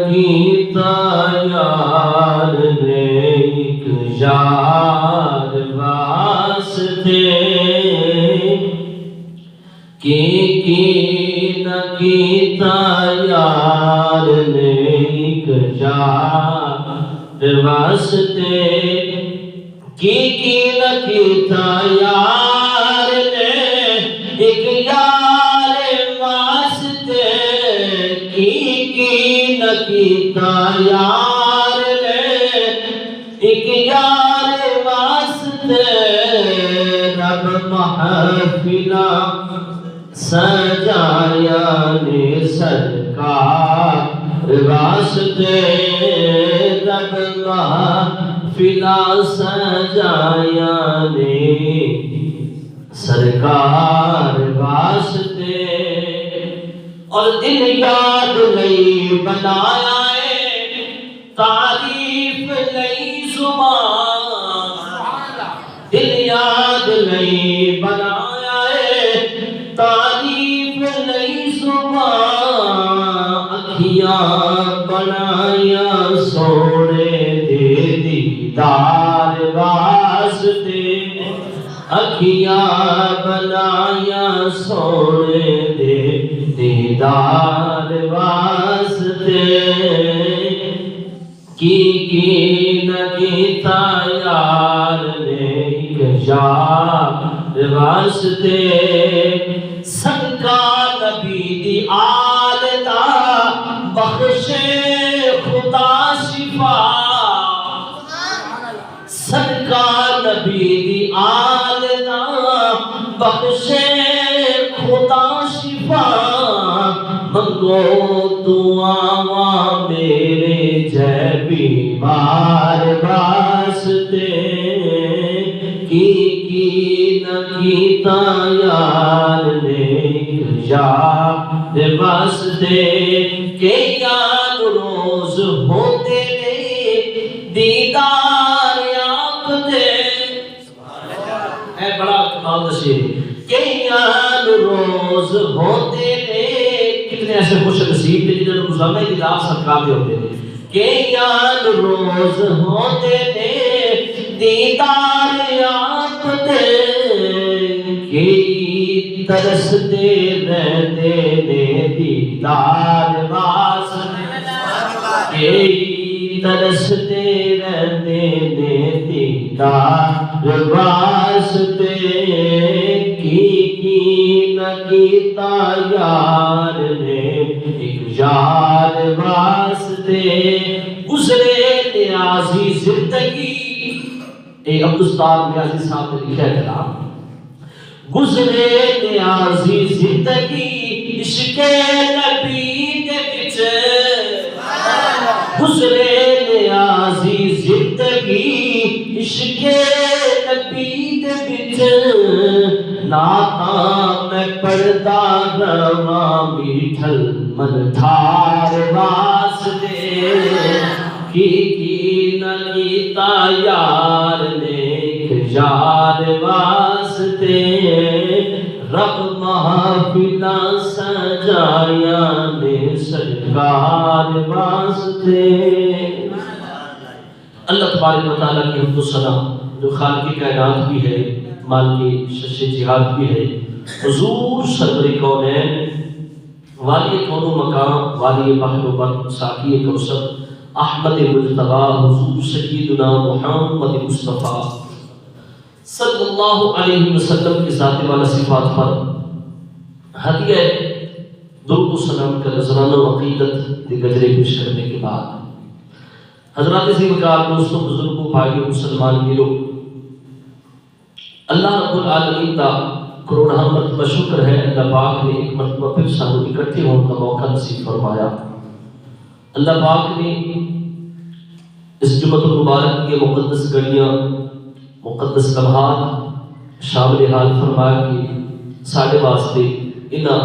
کیتا یار نے ایک یار واسطے کی نہ کیتا یار نے ایک یار واسطے کی نہ کیتا یار نے ایک یار واسطے کی نہ کیتا یار نے ایک یار واسطے رب محفلہ سجایا نے سرکار واسطے رب محفلہ سجایا نے سرکار واسطے اور دل یاد نہیں بنایا ہے تعریف نہیں زبان دل یاد نہیں بنایا ہے تعریف نہیں زبان اکھیاں بنایا سونے دے دیدار واسطے اکھیاں بنایا سونے دے دیدار واسطے کی نہ کیتا یار نے ایک یار واسطے صدقہ نبی دی آل دا بخشے خدا شفا صدقہ نبی دی آل دا بخشے خدا شفا منگو دعاواں میرے جے بیمار واسطے کی نہ کیتا یار نے یار واسطے کہ یار روز ہوتے نے دیدار آپ دے اے بڑا کمال دشیر کہ یار روز ہوتے نے کتنے ایسے خوش نصیب نے جنہوں نے روزانہ دیدار سرکار دے ہوتے ہیں کہ یار روز ہوتے نے دیدار آپ دے کہ ترستے رہتے نے دیدار واسطے کہ ترستے رہتے نے دیدار واسطے کی نہ کیتا یار نے ایک یار واسطے گزرے نیازی زندگی ایک عبدالستان نیازی صاحب نے لکھا ہے کلام گزرے نیازی زندگی عشق نبی دے وچ گزرے نیازی زندگی عشق نبی دے وچ نعتاں میں پڑھدا رواں میٹھل من دھار واسطے کی نہ کیتا یار نے ایک یار واسطے رب محفلہ سجایا نے سرکار واسطے اللہ تبارک و تعالیٰ کی حمد و ثنا جو خالق کائنات بھی ہے مالک شش جہاد بھی ہے حضور سرور کونین والی کون و مقام والی بحر و بر ساقی کوثر احمد مجتبی حضور سیدنا محمد مصطفیٰ صلی اللہ علیہ وسلم کی ذات والا صفات پر ہدیہ درود و سلام کا نذرانہ عقیدت کے گجرے پیش کرنے کے بعد حضرات عزیز وقار دوستوں بزرگوں بھائیوں مسلمان میروں اللہ رب العالمین کا کروڑا مرتبہ شکر ہے اللہ پاک نے ایک مرتبہ پھر سانو اکٹھے ہونے کا موقع نصیب فرمایا اللہ پاک نے اس جمعۃ المبارک کی مقدس گھڑیاں مقدس لمحات شامل حال فرمایا کہ ساڑھے واسطے انہاں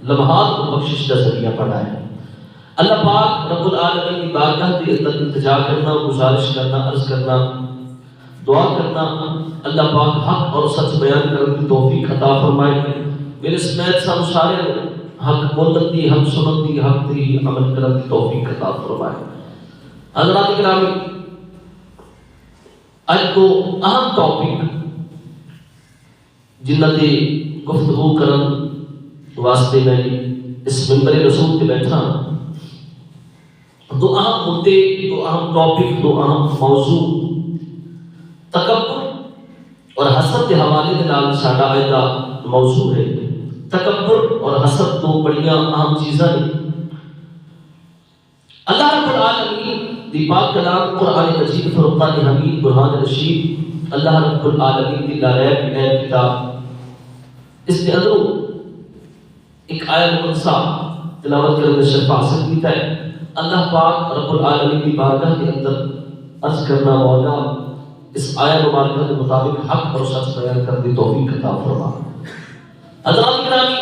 لمحات کو بخشش کا ذریعہ پڑھا ہے اللہ پاک رب العالمین کی بارگاہ کے اندر التجا کرنا گزارش کرنا عرض کرنا دعا کرنا اللہ پاک حق اور سچ بیان کرنے کی توفیق عطا فرمائے میرے سمیت سب سارے حق بولن دی، حق سنن دی، حق دی عمل کرن دی توفیق عطا فرمائے۔ حضرات گرامی، اج کو اہم ٹاپک جنہ تے گفتگو کرن واسطے میں اس منبر رسول تے بیٹھا، دو اہم مدے، دو اہم ٹاپک، دو اہم موضوع تکبر اور حسد کے حوالے دے نال ساڈا اج دا موضوع ہے۔ تکبر اور حسد دو بڑیاں اہم چیزاں ہیں۔ اللہ رب العالمین دی پاک کلام قرآن مجید فرقان حمید برہان رشید، اللہ رب العالمین دی لا ریب ہے کتاب، اس کے اندر ایک آیت مقدسہ تلاوت کرنے سے شرف حاصل کیتا ہے۔ اللہ پاک رب العالمین کی بارگاہ کے اندر عرض کرنا، مولا اس آیت مبارکہ کے مطابق حق اور سچ بیان کرنے توفیق عطا فرما۔ حضرات گرامی،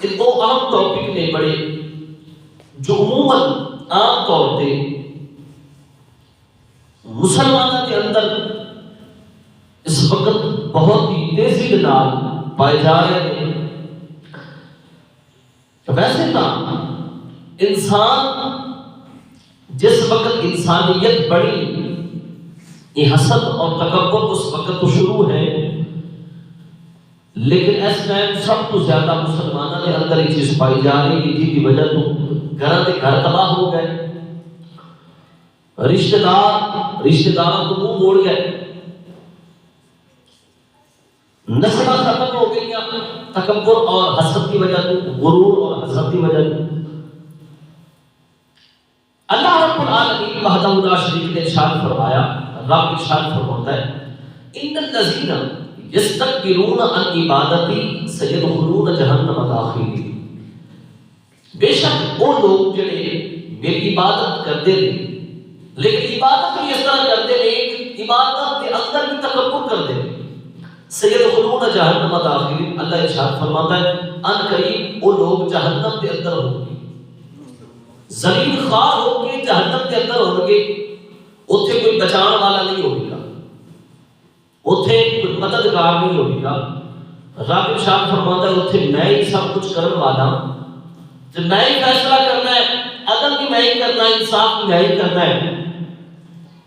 یہ دو اہم ٹاپک نے بڑے جو عموماً عام طور پہ مسلمانوں کے اندر اس وقت بہت ہی تیزی کے نال پائے جا رہے ہیں۔ ویسے تو انسان جس وقت انسانیت بڑی، یہ حسد اور تکبر اس وقت تو شروع ہے، لیکن اس ٹائم سب تو زیادہ مسلمانوں کے اندر یہ چیز پائی جا رہی ہے، جس کی وجہ تو گھر تباہ ہو گئے، رشتہ دار تو منہ موڑ گئے، نسلیں ختم ہو گئی تکبر اور حسد کی وجہ سے، غرور اور حسد کی وجہ سے۔ اللہ رب العالمین وحدہ لا شریک نے ارشاد فرمایا، رب ارشاد فرماتا ہے، ان الذین یستکبرون عن عبادتی سیدخلون جہنم داخلین۔ بے شک وہ لوگ جڑے میری عبادت کرتے ہیں، لیکن عبادت بھی اس طرح کرتے ہیں کہ عبادت کے اندر بھی تکبر کرتے ہیں، سیدخلون جہنم داخلین، اللہ ارشاد فرماتا ہے ان قریب وہ لوگ جہنم کے اندر ہوں گے، زمین خوار ہو کے جہنم کے اندر ہوں گے، اتھے کوئی بچان والا نہیں ہوگا، اتھے کوئی مددگار نہیں ہوگا۔ رب ارشاد فرماتا ہے اتھے میں ہی سب کچھ کرنے والا ہوں، جو میں ہی فیصلہ کرنا ہے، عدل بھی میں ہی کرنا ہے، انصاف بھی میں ہی کرنا ہے۔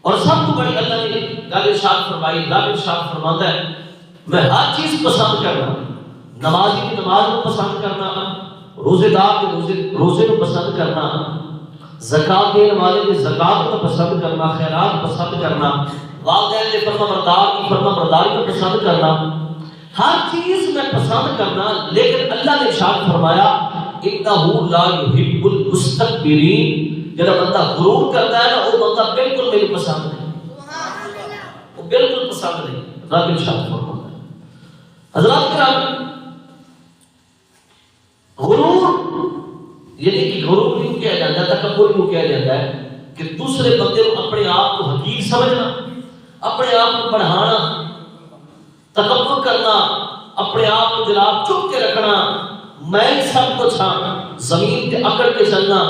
اور سب کو بڑی اللہ نے گل ارشاد فرمائی، رب ارشاد فرماتا ہے میں ہر چیز پسند کرنا، نمازی کی نماز کو پسند کرنا، روزے دار کے روزے کو پسند کرنا، زکات دینے والے کے زکات کو پسند کرنا، خیرات پسند کرنا، والدین کے فرما بردار کی فرما برداری کو پسند کرنا، ہر چیز میں پسند کرنا۔ لیکن اللہ نے ارشاد فرمایا انہ لا یحب المستکبرین، جب بندہ غرور کرتا ہے نا، وہ بندہ بالکل میرے پسند نہیں، وہ بالکل پسند نہیں، رب ارشاد فرماتا ہے۔ حضرات کرام، غرور یعنی کہ غرور کیوں کہا جاتا ہے، تکبر کیوں کہا جاتا ہے کہ دوسرے بندے کو اپنے آپ کو حقیر سمجھنا، اپنے آپ کو بڑھانا، تکبر کرنا، اپنے آپ کو جناب چپ کے رکھنا، میں سب کچھ ہاں، زمین پہ اکڑ کے چلنا،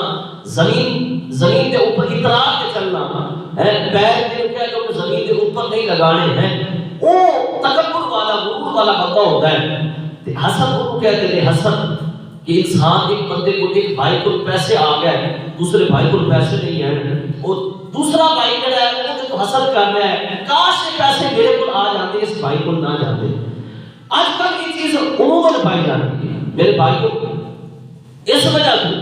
زمین کے اوپر اترا کے چلنا ہے، پیر دل کے جو زمین کے اوپر نہیں لگانے ہیں، وہ تکبر والا غرور والا بندہ ہوتا ہے۔ حسد کو کہتے ہیں، حسد کہ انسان ایک بندے کو، ایک بھائی کو پیسے آ گئے، دوسرے بھائی کو پیسے نہیں ہیں، اور دوسرا بھائی جو ہے وہ تو حسد کر رہا ہے، کاش یہ پیسے میرے کو آ جاتے، اس بھائی کو نہ جاتے۔ آج کل یہ چیز عموماً پائی جاتی ہے میرے بھائی کو، اس وجہ سے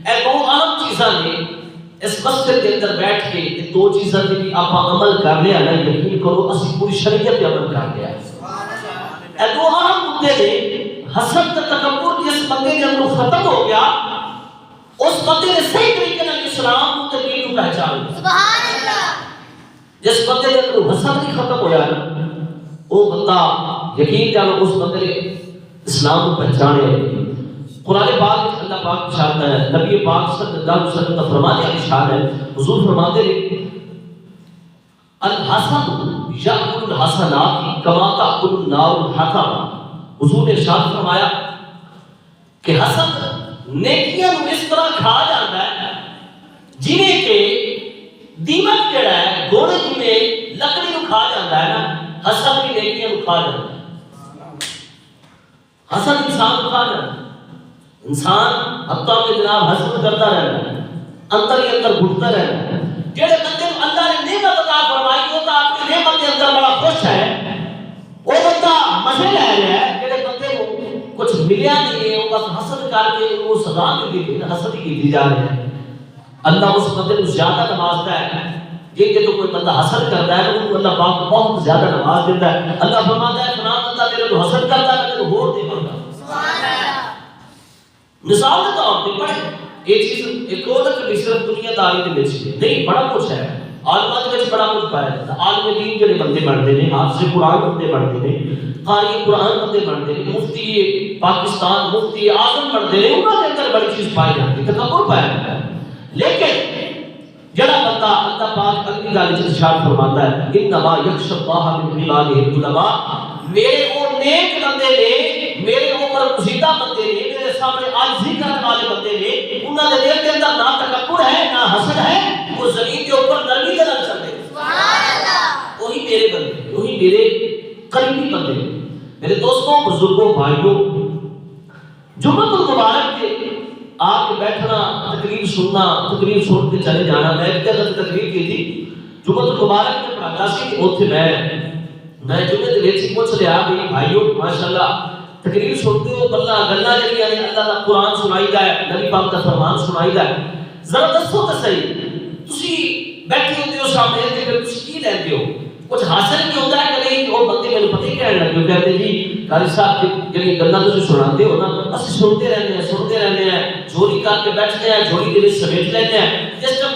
اے دو اہم چیزاں نے اس مسجد کے اندر بیٹھ کے یہ دو چیزاں بھی آپ عمل کر لیا نا، یقین کرو اسی پوری شریعت پہ عمل کر لیا۔ اے دو اہم مدے نے حسد کا تکبر جس بندے کے اندر ختم ہو گیا، اس بندے نے صحیح طریقے سے اسلام کو دین کو پہچان لیا۔ سبحان اللہ۔ جس بندے کے اندر حسد نہیں ختم ہویا نا، وہ بندہ یقین جانو اس بندے نے اسلام کو پہچانے۔ قرآن پاک میں اللہ پاک ارشاد ہے، نبی پاک صلی اللہ علیہ وسلم کا فرمانے ارشاد ہے، حضور فرماتے ہیں الحسد یاکل الحسنات کما تاکل النار الحطب۔ حضور نے ارشاد فرمایا کہ حسد نیکیاں اس طرح کھا جاتا ہے جنہیں کہ دیمک جڑا ہے گوڑے جنہیں لکڑی کو کھا جاتا ہے نا، حسد کی نیکیاں کو کھا جاتا ہے، حسد انسان کو کھا جاتا ہے۔ انسان حتیٰ کہ جناب حسد کرتا رہتا ہے، اندر ہی اندر گھٹتا رہتا ہے. جڑے بندے اللہ نے نعمت عطا فرمائی ہوتا اپنی نعمت کے اندر بڑا خوش ہے، وہ بندہ مزے لے رہا ہے. جڑے بندے کو کچھ ملیا نہیں ہے وہ بس حسد کر کے وہ سزا دی گئی، حسد کی جا رہا ہے. اللہ اس بندے کو زیادہ نوازتا ہے. یہ تو کوئی بندہ حسد کرتا ہے تو اللہ پاک بہت زیادہ نواز دیتا ہے. اللہ فرماتا ہے فلاں بندہ تیرے کو حسد کرتا ہے تیرے کو اور دے گا. سبحان اللہ. مثال کے طور پہ پڑھے یہ چیز ایک اور کہ صرف دنیا داری دے وچ نہیں، بڑا کچھ ہے. عالماں دے وچ بڑا کچھ پایا جاتا ہے. عالم دین جڑے بندے بنتے ہیں، حافظ قرآن بندے بنتے ہیں، قاری قرآن بندے بنتے ہیں، مفتی پاکستان مفتی اعظم بنتے ہیں، انہاں دے اندر بڑی چیز پائی جاتی ہے، تکبر پایا جاتا ہے. لیکن جڑا بندہ اللہ پاک اگلی گل وچ ارشاد فرماتا ہے انما یخشى الله من عباده العلماء، میرے وہ نیک بندے نے، میرے اوپر پسیدہ بندے نے، میرے سامنے عاجزی کرنے والے بندے نے، انہاں دے دل کے اندر نہ تکبر ہے نہ حسد ہے، وہ زمین کے اوپر نرمی کے نال چلتے ہیں. سبحان اللہ. وہی میرے بندے، وہی میرے قریبی بندے. میرے دوستوں، بزرگوں، بھائیوں، جمعۃ المبارک کے آ کے بیٹھنا، تقریر سننا، تقریر سن کے چلے جانا. میں ایک جگہ تقریر کی تھی جمعۃ المبارک میں پڑھاتا سی، اوتھے میں جمعے دے وچ پوچھ لیا کہ بھائیو ماشاءاللہ تقریر سنتے ہو، گلاں جڑیاں نے اللہ دا قرآن سنائی دا ہے، نبی پاک دا فرمان سنائی دا ہے، ذرا دسو تے صحیح تسی بیٹھے ہوندے ہو سامنے تے پھر تسی کی لیندے ہو؟ کچھ حاصل نہیں ہوتا ہے کہ نہیں؟ وہ بندے میرے پتہ ہی کہنے لگے، کہتے جی قاری صاحب جڑی گلاں تسی سناتے ہو نا اسی سنتے رہنے ہیں، جھولی کر کے بیٹھتے ہیں، جھولی دے وچ سمیٹ لیندے ہیں. جس ٹائم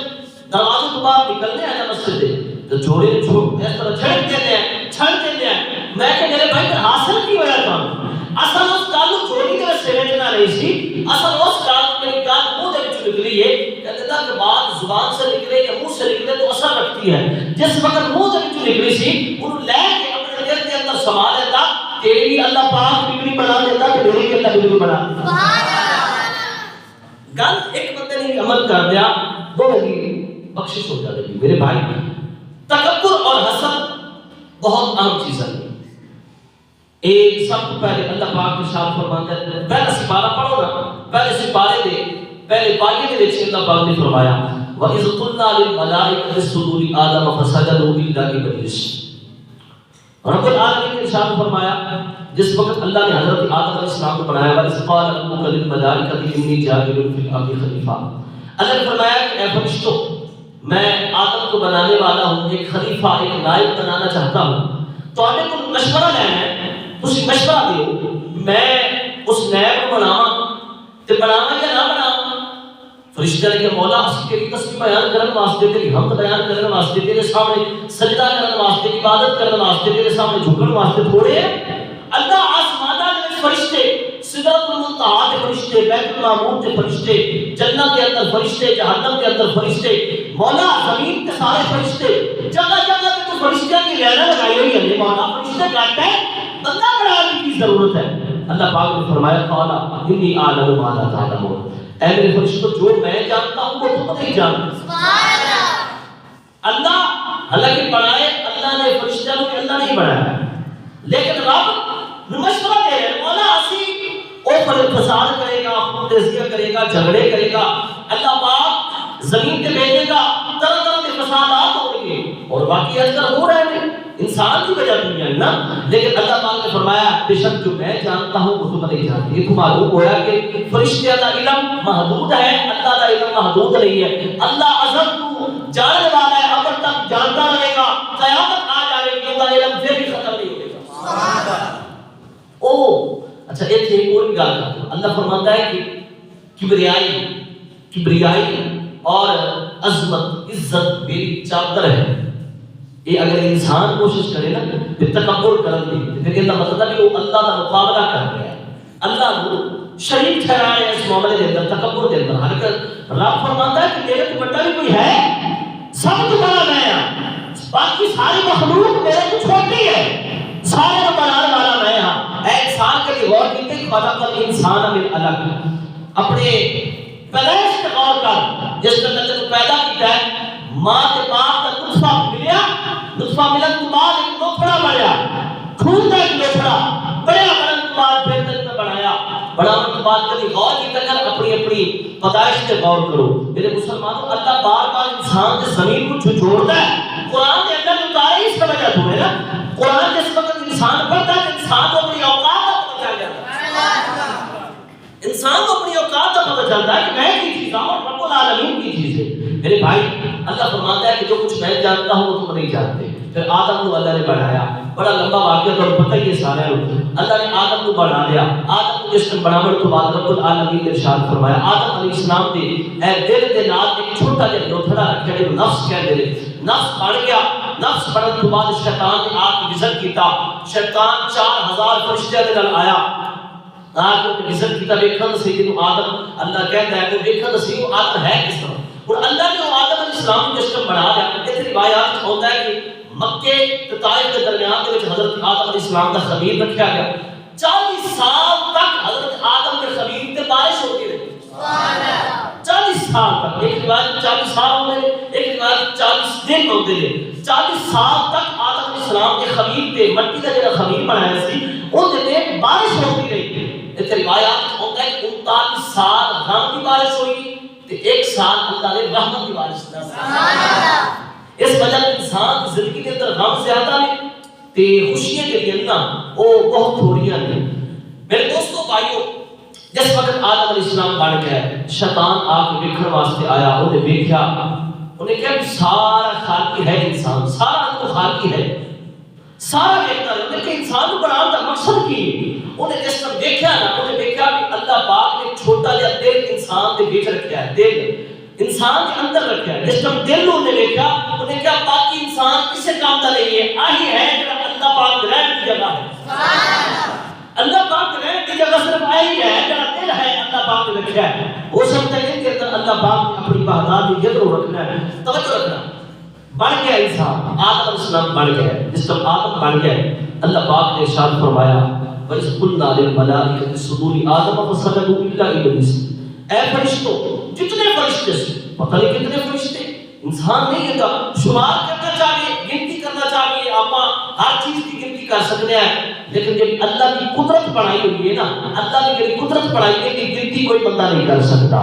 دروازے تو باہر نکلنے ہیں نا مسجد دے تو جھولی اس طرح چھڑک دیتے ہیں. میں کہ میرے بھائی پر حاصل کی ہویا تھا؟ اصل اس گل جھولی دے وچ سمیٹنا نہیں سی، اصل اس گل میری گل منہ دے وچ نکلی ہے. کہتے ہیں کہ بات زبان سے نکلے یا منہ سے نکلے تو اثر رکھتی ہے. جس وقت منہ دے وچ نکلی سی انہوں لے کے اپنے دل کے اندر سما لیتا، تیری بھی اللہ پاک بگڑی بنا دیتا کہ میری بھی اللہ بگڑی بنا دیتا. سبحان اللہ. گل ایک بندے نے عمل کر دیا، دو میری بخشش ہو جائے گی. میرے بھائی تکبر اور حسد بہت اہم چیز ہے. ایک سب سے پہلے اللہ پاک نے ارشاد فرماتا ہے، پہلا سپارہ پڑھو نا، پہلے سپارے دے پہلے پائے دے وچ اللہ پاک نے فرمایا وَإِذْ قُلْنَا لِلْمَلَائِكَةِ اسْجُدُوا لِآدَمَ فَسَجَدُوا إِلَّا إِبْلِيسَ. رب العالمین نے ارشاد فرمایا جس وقت اللہ نے حضرت آدم علیہ السلام کو بنایا وَإِذْ قَالَ رَبُّكَ لِلْمَلَائِكَةِ إِنِّي جَاعِلٌ فِي الْأَرْضِ خَلِيفَةً. اللہ نے فرمایا کہ اے فرشتوں میں آدم کو بنانے والا ہوں، ایک خلیفہ ایک نائب بنانا چاہتا ہوں. تو آپ کو مشورہ لینا ہے، تسی مشورہ دیو میں اس نائب کو بناواں تے بناواں یا نہ بناواں. فرشتہ نے کہا مولا اسی تیری تسبیح بیان کرنے واسطے، تیری حمد بیان کرنے واسطے، تیرے سامنے سجدہ کرنے واسطے، عبادت کرنے واسطے، تیرے سامنے جھکنے واسطے تھوڑے ہیں. اللہ آسماناں دے فرشتے، سدرۃ المنتہا کے فرشتے، بیت المعمور کے فرشتے، جنت کے اندر فرشتے، جہنم کے اندر فرشتے، مولا زمین کے سارے فرشتے، جگہ جگہ پہ تو فرشتوں کی لہریں لگائی ہوئی ہیں. مولا فرشتے کہتے ہیں بندہ بنانے کی ضرورت ہے. اللہ پاک نے فرمایا قال انی اعلم ما لا تعلمون. اے میرے فرشتوں جو میں جانتا ہوں وہ تم نہیں جانتے. سبحان اللہ. اللہ حالانکہ بنائے اللہ نے فرشتوں کو اللہ نہیں بنایا، لیکن رب مشورہ دے رہے ہیں مولا اسی اوپر فساد کرے گا، خون ریزیاں کرے گا، جھگڑے کرے گا، اللہ پاک زمین پہ بھیجے گا، طرح طرح کے فسادات ہوں گے اور باقی اثر ہو رہے ہیں انسان کی وجہ دنیا ہے نا. لیکن اللہ پاک نے فرمایا بے شک جو میں جانتا ہوں وہ تم نہیں جانتے. یہ تو معلوم ہوا کہ فرشتوں کا علم محدود ہے، اللہ کا علم محدود نہیں ہے. اللہ ازل کو جاننے والا ہے، اب تک جانتا رہے گا، قیامت آ جائے گی اس کا علم پھر بھی ختم نہیں ہوگا. سبحان اللہ. او اچھا ایک اور بھی گل کرتا ہوں. اللہ فرماتا ہے کہ کبریائی اور عظمت عزت میری چادر ہے. یہ اگر انسان کوشش کرے نا کہ تکبر کرن دی پھر یہ مطلب ہے کہ وہ اللہ کا مقابلہ کر رہا ہے، اللہ کو شریک ٹھہرایا اس معاملے کے اندر، تکبر کے اندر. حالانکہ رب فرماتا ہے کہ میرے تو بڑا بھی کوئی ہے، سب تو بڑا میں ہوں، باقی ساری مخلوق میرے تو چھوٹی ہے، سارے کو بنانے والا میں ہوں. اے انسان کے لیے غور کیتے کہ خلق الانسان من علق، اپنے پیدائش پر غور کر. جس نے تجھے پیدا کیا ہے ماں کے باپ کا نطفہ ملیا، نطفہ ملن کے بعد ایک لوتھڑا بنیا، خون کا ایک لوتھڑا بڑا بنن کے بعد پھر تجھے بنایا. بناوٹ تو بات کبھی غور کی کر اپنی اپنی پیدائش پہ غور کرو میرے مسلمانوں. اللہ بار بار انسان کے زمین کو جھنجھوڑتا ہے. قرآن کے اندر اتارے اس کا وجہ تمہیں نا. قرآن جس وقت انسان پڑھتا ہے انسان کو اپنی اوقات کا پتہ چل جاتا ہے. انسان کو اپنی اوقات کا پتہ چلتا ہے کہ میں کی چیز ہوں اور رب العالمین کی چیز ہے. میرے بھائی اللہ فرماتا ہے کہ جو کچھ میں جانتا ہوں وہ تم نہیں جانتے. پھر آدم کو اللہ نے بڑھایا, بڑا لمبا واقعہ تو پتہ ہی ہے سارے لوگ. اللہ نے آدم کو بڑھا دیا. آدم کو جس نے بناوٹ تو بعد رب العالمین نے ارشاد فرمایا آدم علیہ السلام نے اے دل دے نال ایک چھوٹا جہا لوتھڑا رکھیا جے نفس کہندے نے. نفس بڑھ گیا. نفس بڑھن تو بعد شیطان نے آ کے وزٹ کیتا. شیطان 4000 فرشتیاں دے نال آیا. آج وہ وزٹ کیتا ویکھن سی جنوں آدم اللہ کہندا ہے وہ ویکھن سی وہ آدم ہے کس طرح. اور اللہ نے آدم علیہ السلام کو جس نے بنا دیا. اس روایات ہوتا ہے کہ مکے تے طائف کے درمیان دے وچ حضرت آدم علیہ السلام کا خمیر رکھا گیا. 40 سال تک حضرت آدم کے خمیر تے بارش ہوتی رہی. سبحان اللہ. 40 سال تک. ایک روایت 40 سال ہوتے ہیں, ایک روایت 40 دن ہوتے ہیں. 40 سال تک آدم علیہ السلام کے خمیر تے مٹی کا جڑا خمیر بنایا سی اون تے بارش ہوتی رہی. ایک روایات ہوتا ہے کہ 39 سال غم کی بارش ہوئی تے ایک سال اللہ نے رحمت کی بارش کی. سبحان اللہ. اس وجہ سے انسان کی زندگی کے اندر غم زیادہ نے تے خوشیاں جڑیاں نا وہ بہت تھوڑیاں نے. میرے دوستو بھائیو جس وقت آدم علیہ السلام بن گیا شیطان آ کے ویکھن واسطے آیا. انہیں ویکھیا انہیں کہا کہ سارا خالی ہے انسان, سارا تو خالی ہے, سارا دیکھتا ہے کہ انسان کو بنانے کا مقصد کی. انہیں جس طرح دیکھا نا انہیں دیکھا کہ اللہ پاک نے چھوٹا جہا دل انسان کے بیچ رکھا ہے. دل انسان کے اندر رکھا ہے. جس طرح دل انہیں دیکھا انہیں کہا باقی انسان کسے کام کا نہیں ہے, آہی ہے جہاں اللہ پاک رہنے کی جگہ ہے. اللہ پاک رہنے کی جگہ صرف آہی ہے جہاں دل ہے اللہ پاک نے رکھا ہے. ہو سکتا ہے کہ اللہ پاک نے اپنی بہاداری کی قدر رکھنا ہے, توجہ رکھنا. بڑھ گیا انسان, آدم علیہ السلام بڑھ گیا. جس طرح آدم بڑھ گیا اللہ پاک نے ارشاد فرمایا وَإِذْ قُلْنَا لِلْمَلَائِكَةِ اسْجُدُوا لِآدَمَ فَسَجَدُوا إِلَّا إِبْلِيسَ. اے فرشتوں, جتنے فرشتے پتہ نہیں کتنے فرشتے, انسان نہیں ہے شمار کرنا چاہیے, گنتی کرنا چاہیے. آپ ہر چیز کی گنتی کر سکتے ہیں لیکن جب اللہ کی قدرت بڑھائی ہوئی ہے نا, اللہ نے جب قدرت بڑھائی ہے کہ گنتی کوئی بندہ نہیں کر سکتا.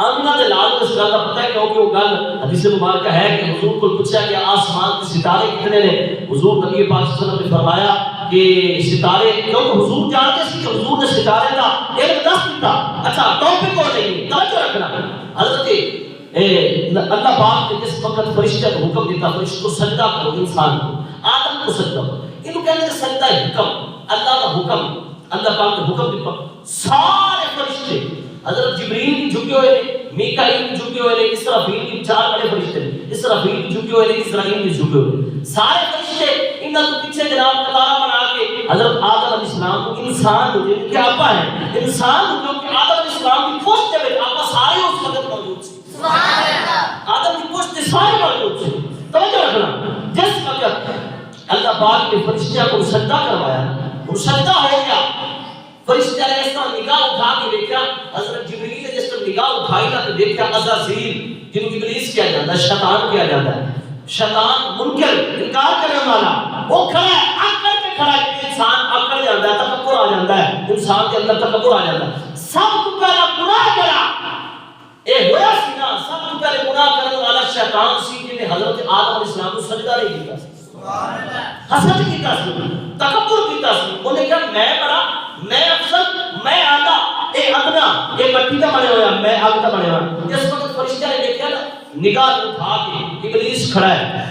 آمنہ دے لال کو اس گل کا پتہ ہے کیونکہ وہ گل حدیث مبارکہ ہے کہ حضور کو پوچھا کہ آسمان کے ستارے کتنے نے. حضور نبی پاک صلی اللہ علیہ وسلم نے فرمایا کہ ستارے, کیونکہ حضور جانتے سی کہ حضور نے ستارے کا علم دس دیتا. اچھا ٹاپک اور نہیں, توجہ رکھنا. حضرت اللہ پاک نے جس وقت فرشتوں کو حکم دیتا فرشتوں کو سجدہ کرو انسان کو, آدم کو سجدہ کرو, انہوں کہتے ہیں سجدہ حکم, اللہ کا حکم, اللہ پاک نے حکم دیتا. سارے فرشتے حضرت جبریل بھی جھکے ہوئے ہیں, میکائیل بھی جھکے ہوئے ہیں, اسرافیل بھی, 4 بڑے فرشتے ہیں, اسرافیل بھی جھکے ہوئے ہیں, اسرائیل بھی جھکے ہوئے ہیں. سارے فرشتے انہاں تو پیچھے جناب قطار بنا کے حضرت آدم علیہ السلام کو انسان کو جن کے آپا ہیں انسان کو, کیونکہ آدم علیہ السلام کی پشت میں آپا سارے اس وقت موجود تھے. سبحان اللہ. آدم کی پشت سارے موجود تھے. توجہ رکھنا. جس وقت اللہ پاک نے فرشتوں کو سجدہ کروایا وہ سجدہ ہو گیا. فرشتہ نے اس طرح نگاہ اٹھا کے دیکھا, حضرت جبریل نے جس طرح نگاہ اٹھائی نا تو دیکھا عزازیل جنہوں ابلیس کیا جاتا ہے, شیطان کیا جاتا ہے. شیطان منکر انکار کرنے والا وہ کھڑا ہے, اکڑ کے کھڑا ہے. انسان اکڑ جاتا ہے, تکبر آ جاتا ہے, انسان کے اندر تکبر آ جاتا ہے. سب کو پہلا گناہ کرا اے ہویا سی نا, سب کو پہلے گناہ کرنے والا شیطان سی جن نے حضرت آدم علیہ السلام کو سجدہ نہیں کیا. سبحان اللہ. حسد کیتا سی, تکبر کیتا سی. انہیں کہا میں بڑا, میں افضل, میں اعلیٰ, اے ادنا, اے مٹی کا بنے ہوا, میں آگ کا بنے ہوا. جس وقت فرشتہ نے دیکھا نا نگاہ اٹھا کے ابلیس کھڑا ہے,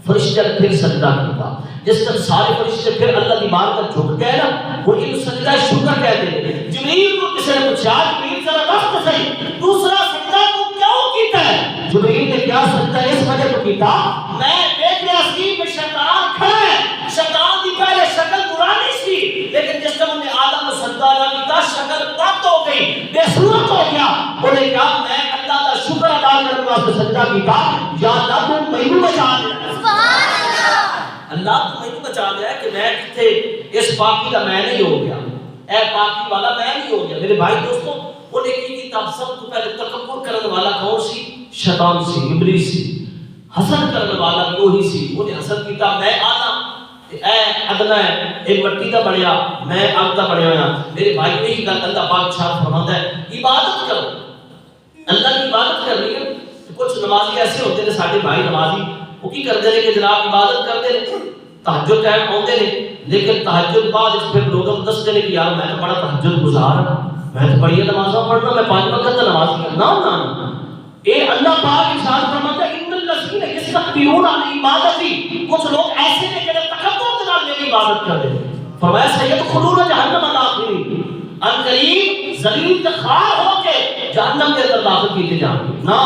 فرشتہ نے پھر سجدہ کیا. جس طرح سارے فرشتے پھر اللہ کی بات پر جھک گئے نا, وہ ان سجدہ شکر کہتے ہیں. جبریل کو کسی نے پوچھا جبریل ذرا وقت صحیح دوسرا سجدہ تو کیوں کیتا ہے؟ جبریل نے کیا سجدہ اس وجہ تو کیتا, میں دیکھ رہا سی کہ شیطان کھڑا ہے. شیطان کی پہلے شکل پرانی سی لیکن جس طرح نے آدم کو سجدہ نہ کیتا شکل پت ہو گئی, بے صورت ہو گیا. انہیں کہا میں اللہ کا شکر ادا کرنے واسطے سجدہ کیتا, یا اللہ تو مینوں بچا دے. سبحان اللہ. اللہ تو مینوں بچا دیا کہ میں کتنے اس پاکی کا میں نہیں ہو گیا, اے پاکی والا میں نہیں ہو گیا. میرے بھائی دوستو انہیں کی کتاب سب تو پہلے تکبر کرنے والا کون سی؟ شیطان سی, ابلیس سی. حسد کرنے والا بھی وہی سی. انہیں حسد کیتا میں آنا, اے ادنا ہے اے مٹی دا بنیا میں اگ دا بنیا ہوا. میرے بھائی یہی گل اللہ پاک ارشاد فرماتا ہے عبادت کرو. اللہ کی عبادت کرنی ہے. کچھ نمازی ایسے ہوتے ہیں سارے بھائی نمازی وہ کی کرتے ہیں کہ جناب عبادت کرتے ہیں تہجد ٹائم آتے ہیں لیکن تہجد بعد پھر لوگوں کو دستے ہیں کہ یار میں تو بڑا تہجد گزار ہوں میں تو بڑی نمازاں پڑھنا میں 5 وقت نمازی ہوں. نہ اے اللہ پاک ارشاد فرماتا ہے ان الذین یستکبرون عن عبادتی. کچھ لوگ ایسے ہیں کہ تکبر کے نال میری عبادت کرتے ہیں. فرمایا سیدخلون جہنم داخلین ان قریب ذلیل تے خوار ہو کے جہنم کے اندر داخل کیے جائیں گے. نہ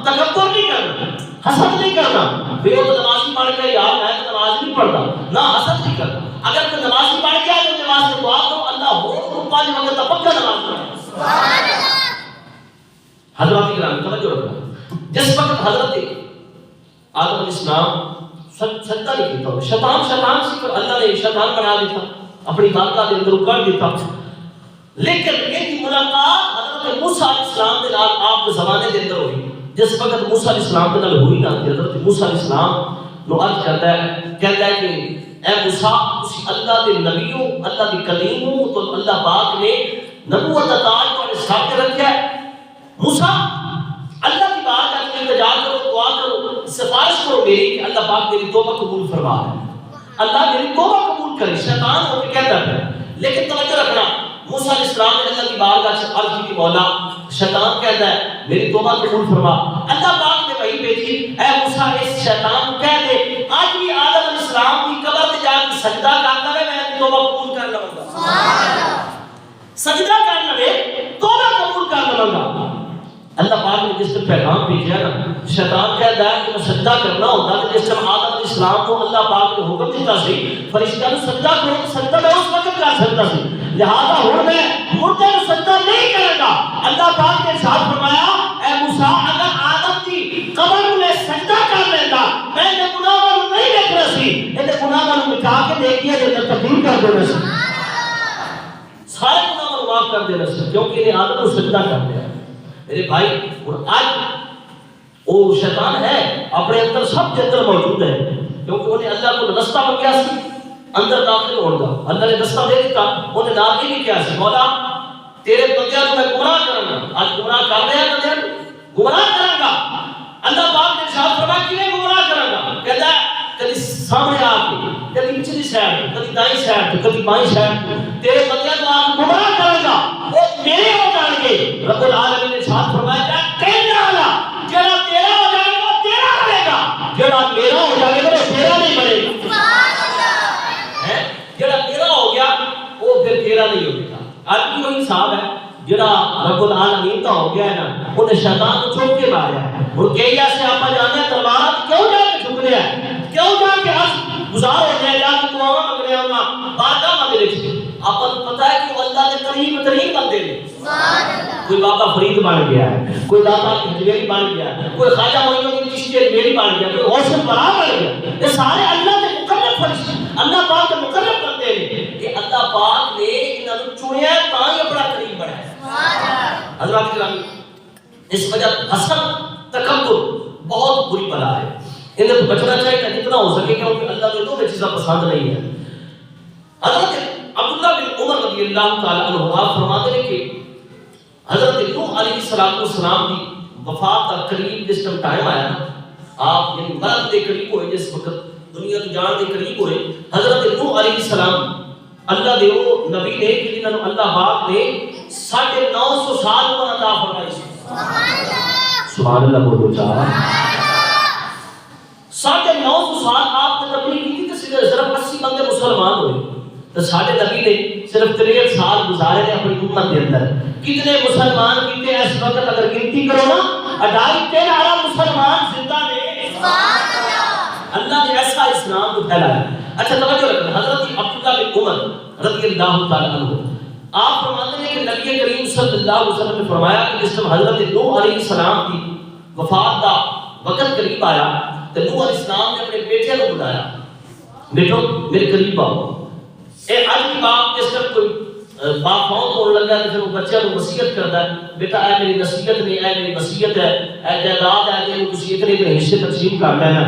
تکبر نہیں کرنا حسد نہیں کرنا بے وہ نمازی پڑھ کے یار میں تو نماز نہیں پڑھتا نہ حسد نہیں کرنا. اگر کوئی نمازی پڑھ گیا تو نماز سے دعا کرو اللہ ہو 5 وقت کا پکا نماز پڑھے. سبحان اللہ. حضرات کرام توجہ رکھنا جس وقت حضرت آدم علیہ السلام سجدہ نہیں کیتا شیطان سے کر اللہ نے شیطان بنا دیتا اپنی بارگاہ کے اندر کر دیتا. لیکن ان کی ملاقات حضرت موسیٰ علیہ السلام کے نال آپ کے زمانے کے اندر ہوئی. جس وقت موسیٰ علیہ السلام کے نال ہوئی نا حضرت موسیٰ علیہ السلام نو عرض کرتا ہے کہتا ہے کہ اے موسیٰ تسی اللہ کے نبی ہو اللہ کے کلیم ہو تو اللہ پاک نے نبوت کا تاج تمہارے سر پہ رکھا ہے. موسیٰ اللہ کی بات کا التجا کرو دعا کرو سفارش کرو میری کہ اللہ پاک میری توبہ قبول فرما ہے اللہ میری توبہ قبول کرے. شیطان ہو کے کہتا ہے لیکن توجہ رکھنا موسیٰ علیہ السلام نے اللہ کی بارگاہ سے عرض کی مولا شیطان کہتا ہے میری توبہ قبول فرما. اللہ پاک نے وحی بھیجی اے موسیٰ اس شیطان کو کہہ دے آج بھی آدم علیہ السلام کی قبر پہ جا کے سجدہ کرنا ہے میں توبہ قبول کر لوں گا. سجدہ کرنا ہے توبہ قبول کر لوں گا. اللہ پاک نے جس نے پیغام بھیجا نا شیطان کہتا ہے کہ میں سجدہ کرنا ہوتا ہے جس ٹائم آدم علیہ السلام کو اللہ پاک نے حکم دیتا سی فرشتہ نے سجدہ کرو تو سجدہ میں اس وقت کر سکتا سی لہذا ہوں میں مردے کو سجدہ نہیں کرے گا. اللہ پاک نے ارشاد فرمایا اے موسیٰ اگر آدم کی قبر میں سجدہ کر لیتا میں نے گناہ والوں نہیں دیکھنا سی یہ گناہ والوں مٹا کے دیکھیا جو تبدیل کر دینا سی سارے گناہ والوں معاف کر دینا سی کیونکہ انہیں آدم کو سجدہ کر دیا. میرے بھائی اور آج وہ شیطان ہے اپنے اندر سب کے اندر موجود ہے کیونکہ انہیں اللہ کو رستہ بن گیا سی اندر داخل ہوگا. اللہ نے رستہ دے دیتا انہیں ناکی نہیں کیا سی مولا تیرے بندیاں کو میں گمراہ کروں گا. آج گمراہ کر رہے ہیں بندیاں گمراہ کروں گا. اللہ پاک نے ارشاد فرمایا کہ گمراہ کروں گا. کہتا ہے کبھی سامنے آ کے کبھی پچھلی سائڈ کبھی دائیں سائڈ کبھی بائیں سائڈ تیرے بندیاں کو آپ گمراہ کروں گا وہ میرے ہو جائیں گے. رب العالمین نے ارشاد فرمایا کہ کہنے والا جڑا تیرا ہو جائے گا وہ تیرا رہے گا جڑا میرا ہو جائے گا وہ تیرا نہیں بنے گا. جڑا تیرا ہو گیا وہ پھر تیرا نہیں ہوگا. آج بھی وہی حساب ہے جڑا رب العالمین کا ہو گیا ہے نا انہیں شیطان کو چھوڑ کے مارا ہے اور کئی ایسے آپ جانا ہے تلوار کیوں جا کے چھپ رہا ہے کیوں جا کے ہاتھ گزار ہو جائے گا کہ دعا مانگ رہے ہوگا بارگاہ مانگ رہے آپ کو پتا ہے کہ وہ اللہ کے قریب ترین بندے ہیں. کوئی بابا فرید بن گیا ہے کوئی داتا حجویری بن گیا ہے کوئی خواجہ معین الدین چشتی اجمیری بن گیا کوئی غوث پرا بن گیا. یہ سارے اللہ کے مقرب فرشتے اللہ پاک کے مقرب بندے ہیں. یہ اللہ پاک نے انہاں کو چنیا تاں ہی اپنا قریب بنایا. حضرات کرام اس وجہ حسد تکبر بہت بری بلا ہے. ان سے بچنا چاہیے جتنا ہو سکے کیونکہ اللہ کو دو چیزیں پسند نہیں ہے. حضرت عبداللہ بن عمر رضی اللہ تعالی عنہ آپ فرماتے ہیں کہ حضرت نوح علیہ السلام کی وفات کا قریب جس ٹائم آیا نا آپ یعنی مرد کے قریب ہوئے جس وقت دنیا تو جان کے قریب ہوئے حضرت نوح علیہ السلام اللہ دے وہ نبی نے کہ جنہوں نے اللہ پاک نے 950 سال عمر عطا فرمائی. سبحان اللہ بولو چاہا 950 سال آپ نے تبلیغ کی تھی تو صرف 80 بندے مسلمان ہوئے تو ساڈے نبی نے صرف 63 سال گزارے نے اپنی امت کے اندر. کتنے مسلمان کتنے اس وقت اگر گنتی کرو نا 2.5 مسلمان زندہ نے. اللہ نے ایسا اسلام کو پھیلایا. اچھا توجہ رکھنا حضرت عبداللہ بن عمر رضی اللہ تعالی عنہ آپ فرماتے ہیں کہ نبی کریم صلی اللہ علیہ وسلم نے فرمایا کہ جس وقت حضرت نوح علیہ السلام کی وفات کا وقت قریب آیا تو نوح علیہ السلام نے اپنے بیٹے کو بلایا بیٹو میرے قریب آؤ. اے آج کی باپ جس طرح کوئی باپ فوت ہونے لگا تو پھر وہ بچہ کو وصیت کرتا ہے بیٹا اے میری نصیحت نہیں اے میری وصیت ہے اے جائیداد ہے کہ تسی اتنے اتنے حصے تقسیم کر لینا.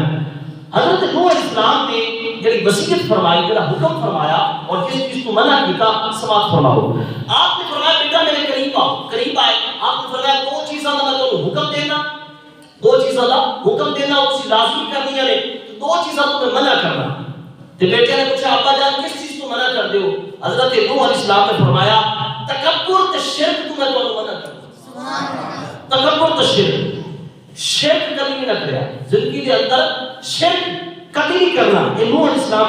حضرت نوح علیہ السلام نے یعنی وصیت فرمائی جڑا حکم فرمایا اور جس چیز کو منع کیتا سماعت فرماؤ. آپ نے فرمایا بیٹا میرے قریب آؤ، قریب آئے. آپ نے فرمایا دو چیزاں دا میں تمہیں حکم دینا، دو چیزاں دا حکم دینا اسی لازمی کرنی ہے، دو چیزاں تمہیں منع کرنا. تے بیٹے نے پوچھا ابا جان کس چیز کو منع کر دیو؟ حضرت نوح علیہ السلام نے فرمایا تکبر تے شرک تو میں تمہیں منع کر دوں. تکبر تے شرک کبھی نہیں نہ کریا زندگی دے اندر، شرک کبھی نہیں کرنا. یہ نوح علیہ السلام